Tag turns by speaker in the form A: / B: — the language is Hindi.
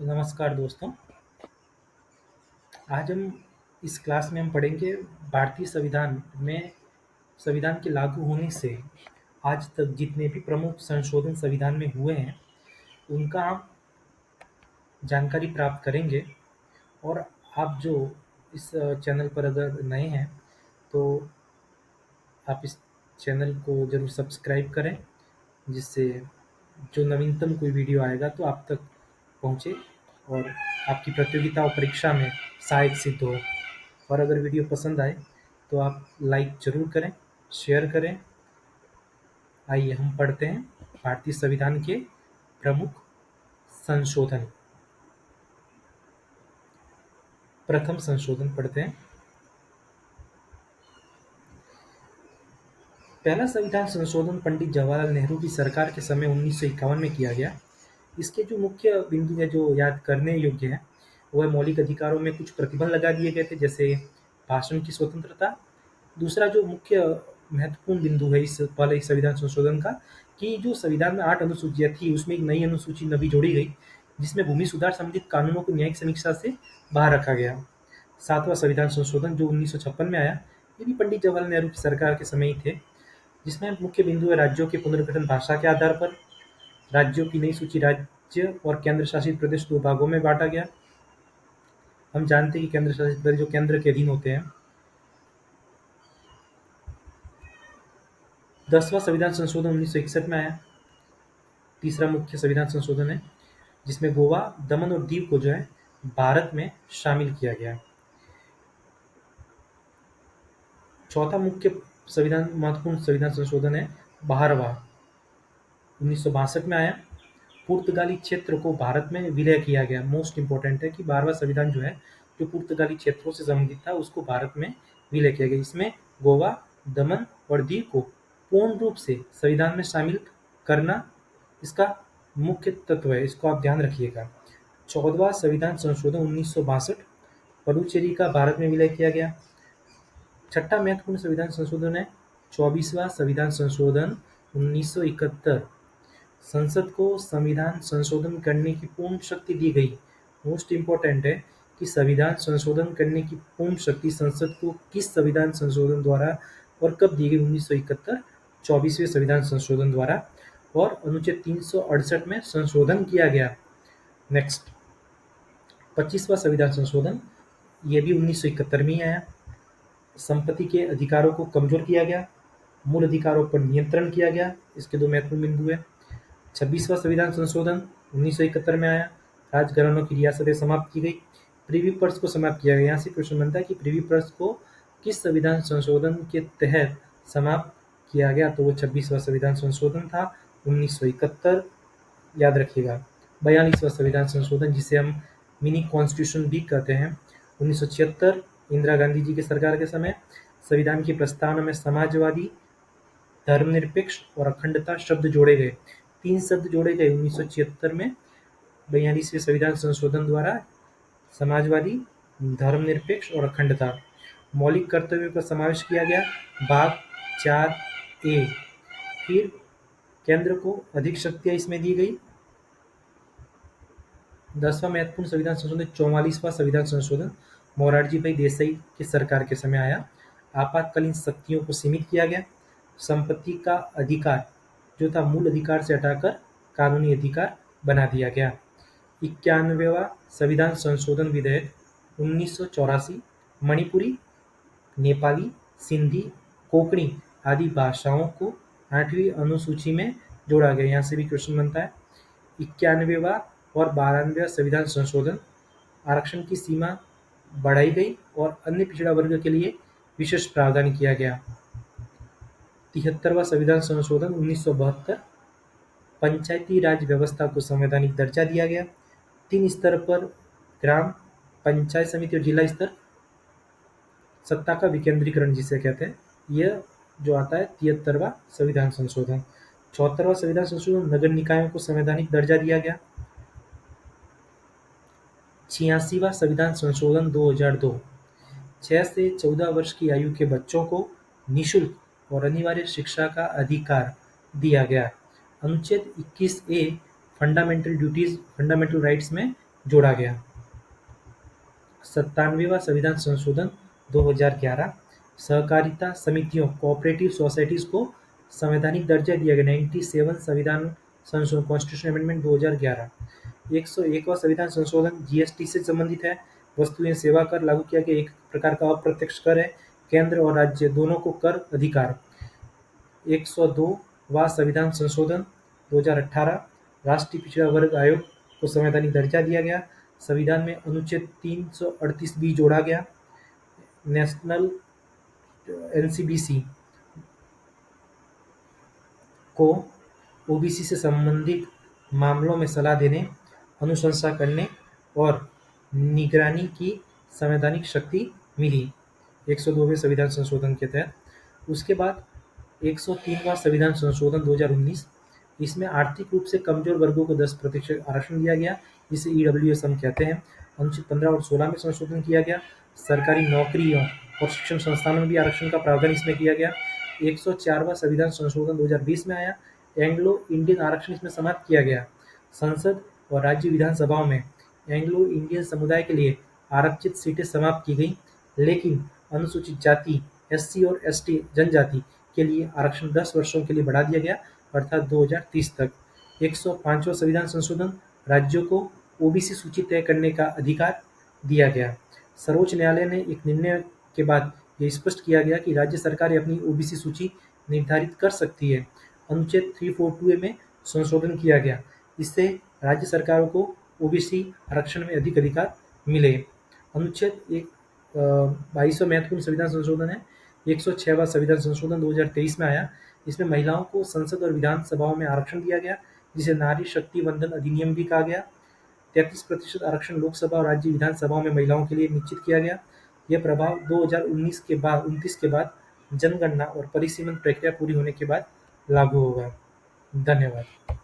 A: नमस्कार दोस्तों। आज हम इस क्लास में हम पढ़ेंगे भारतीय संविधान में संविधान के लागू होने से आज तक जितने भी प्रमुख संशोधन संविधान में हुए हैं उनका हम जानकारी प्राप्त करेंगे। और आप जो इस चैनल पर अगर नए हैं तो आप इस चैनल को ज़रूर सब्सक्राइब करें, जिससे जो नवीनतम कोई वीडियो आएगा तो आप तक पहुँचे और आपकी प्रतियोगिता और परीक्षा में सहायक सिद्ध हो। और अगर वीडियो पसंद आए तो आप लाइक ज़रूर करें, शेयर करें। आइए हम पढ़ते हैं भारतीय संविधान के प्रमुख संशोधन। प्रथम संशोधन पढ़ते हैं। पहला संविधान संशोधन पंडित जवाहरलाल नेहरू की सरकार के समय 1951 में किया गया। इसके जो मुख्य बिंदु है जो याद करने योग्य है वह मौलिक अधिकारों में कुछ प्रतिबंध लगा दिए गए थे, जैसे भाषण की स्वतंत्रता। दूसरा जो मुख्य महत्वपूर्ण बिंदु है इस पहले संविधान संशोधन का, कि जो संविधान में 8 अनुसूचियाँ थी उसमें एक नई अनुसूची नवी जोड़ी गई, जिसमें भूमि सुधार संबंधित कानूनों को न्यायिक समीक्षा से बाहर रखा गया। सातवां संविधान संशोधन जो 1956 में आया, ये भी पंडित जवाहरलाल नेहरू की सरकार के समय ही थे, जिसमें मुख्य बिंदु है राज्यों के पुनर्गठन भाषा के आधार पर। राज्यों की नई सूची राज्य और केंद्र शासित प्रदेश 2 भागों में बांटा गया। हम जानते हैं कि केंद्र शासित प्रदेश जो केंद्र के अधीन होते हैं। 10वां संविधान संशोधन 1961 में आया। तीसरा मुख्य संविधान संशोधन है, जिसमें गोवा, दमन और दीव को जो है भारत में शामिल किया गया। चौथा मुख्य संविधान महत्वपूर्ण संविधान संशोधन है 12वां, 1962 में आया। पुर्तगाली क्षेत्र को भारत में विलय किया गया। मोस्ट इंपॉर्टेंट है कि 12वां संविधान जो है जो पुर्तगाली क्षेत्रों से संबंधित था उसको भारत में विलय किया गया। इसमें गोवा, दमन और दीव को पूर्ण रूप से संविधान में शामिल करना इसका मुख्य तत्व है, इसको आप ध्यान रखिएगा। 14वां संविधान संशोधन 1962, पुडुचेरी का भारत में विलय किया गया। छठा महत्वपूर्ण संविधान संशोधन है 24वां संविधान संशोधन 1971। संसद को संविधान संशोधन करने की पूर्ण शक्ति दी गई। मोस्ट इंपॉर्टेंट है कि संविधान संशोधन करने की पूर्ण शक्ति संसद को किस संविधान संशोधन द्वारा और कब दी गई? 1971 24वें संविधान संशोधन द्वारा, और अनुच्छेद 368 में संशोधन किया गया। नेक्स्ट 25वां संविधान संशोधन, ये भी 1971 में ही आया। संपत्ति के अधिकारों को कमजोर किया गया, मूल अधिकारों पर नियंत्रण किया गया। इसके दो महत्वपूर्ण बिंदु है। 26वां संविधान संशोधन 1971 में आया। राजघरानों की रियासतें समाप्त की गई। प्रीवी पर्स को समाप्त किया गया। यहाँ से क्वेश्चन बनता है कि प्रीवी पर्स को किस संविधान संशोधन के तहत समाप्त किया गया? तो वो 26वां संविधान संशोधन था 1971, याद रखिएगा। 42वां संविधान संशोधन, जिसे हम मिनी कॉन्स्टिट्यूशन भी कहते हैं, 1976 इंदिरा गांधी जी की सरकार के समय संविधान की प्रस्तावना में समाजवादी, धर्मनिरपेक्ष और अखंडता शब्द जोड़े गए। 3 शब्द जोड़े गए 1976 में 42वें संविधान संशोधन द्वारा, समाजवादी, धर्मनिरपेक्ष और अखंडता। मौलिक कर्तव्यों का समावेश किया गया, भाग 4A। फिर केंद्र को अधिक शक्तियां इसमें दी गई। 10वां महत्वपूर्ण संविधान संशोधन 44वां संविधान संशोधन मोरारजी भाई देसाई की सरकार के समय आया। आपातकालीन शक्तियों को सीमित किया गया। संपत्ति का अधिकार जो था मूल अधिकार से हटाकर कानूनी अधिकार बना दिया गया। 91वां संविधान संशोधन विधेयक 1984 मणिपुरी, नेपाली, सिंधी, कोंकणी आदि भाषाओं को 8वीं अनुसूची में जोड़ा गया। यहाँ से भी क्वेश्चन बनता है। 91वां और 92वां संविधान संशोधन, आरक्षण की सीमा बढ़ाई गई और अन्य पिछड़ा वर्ग के लिए विशेष प्रावधान किया गया। 73वां संविधान संशोधन 1972, पंचायती राज व्यवस्था को संवैधानिक दर्जा दिया गया। 3 स्तर पर ग्राम पंचायत समिति और जिला स्तर सत्ता का विकेंद्रीकरण जिसे कहते हैं, यह जो आता है 73वां संविधान संशोधन। 74वां संविधान संशोधन, नगर निकायों को संवैधानिक दर्जा दिया गया। 86वां संविधान संशोधन 2002, 6 से 14 वर्ष की आयु के बच्चों को निःशुल्क और अनिवार्य शिक्षा का अधिकार दिया गया। अनुच्छेद 21A fundamental duties fundamental rights में जोड़ा गया। 97वां संविधान संशोधन 2011, सहकारिता समितियों कोऑपरेटिव सोसाइटीज को संवैधानिक दर्जा दिया गया। 97 संविधान संशोधन कॉन्स्टिट्यूशन अमेंडमेंट 2011। 101वां संविधान संशोधन जीएसटी से संबंधित है। वस्तु एवं सेवा कर लागू किया गया, एक प्रकार का अप्रत्यक्ष कर है। केंद्र और राज्य दोनों को कर अधिकार। 102वां संविधान संशोधन 2018, राष्ट्रीय पिछड़ा वर्ग आयोग को संवैधानिक दर्जा दिया गया। संविधान में अनुच्छेद 338 भी जोड़ा गया। नेशनल एनसीबीसी को ओबीसी से संबंधित मामलों में सलाह देने, अनुशंसा करने और निगरानी की संवैधानिक शक्ति मिली 102वें संविधान संशोधन के तहत। उसके बाद 103वां संविधान संशोधन 2019, इसमें आर्थिक रूप से कमजोर वर्गों को 10% आरक्षण दिया गया, जिसे ईडब्ल्यूएस हम कहते हैं। अनुच्छेद 15 और 16 में संशोधन किया गया। सरकारी नौकरियों और शिक्षण संस्थानों में भी आरक्षण का प्रावधान इसमें किया गया। 104वां संविधान संशोधन 2020 में आया। एंग्लो इंडियन आरक्षण इसमें समाप्त किया गया। संसद और राज्य विधानसभाओं में एंग्लो इंडियन समुदाय के लिए आरक्षित सीटें समाप्त की गई, लेकिन अनुसूचित जाति, एससी और एसटी जनजाति के लिए आरक्षण 10 वर्षों के लिए बढ़ा दिया गया, अर्थात 2030 तक। 105वां संविधान संशोधन, राज्यों को ओबीसी सूची तय करने का अधिकार दिया गया। सर्वोच्च न्यायालय ने एक निर्णय के बाद यह स्पष्ट किया गया कि राज्य सरकारें अपनी ओबीसी सूची निर्धारित कर सकती है। अनुच्छेद 342 में संशोधन किया गया, इससे राज्य सरकारों को ओबीसी आरक्षण में अधिक अधिकार मिले। अनुच्छेद 22वां महत्वपूर्ण संविधान संशोधन है। 106वां संविधान संशोधन 2023 में आया। इसमें महिलाओं को संसद और विधानसभाओं में आरक्षण दिया गया, जिसे नारी शक्ति वंदन अधिनियम भी कहा गया। 33% आरक्षण लोकसभा और राज्य विधानसभाओं में महिलाओं के लिए निश्चित किया गया। यह प्रभाव 2019 के बाद 29 के बाद जनगणना और परिसीमन प्रक्रिया पूरी होने के बाद लागू होगा। धन्यवाद।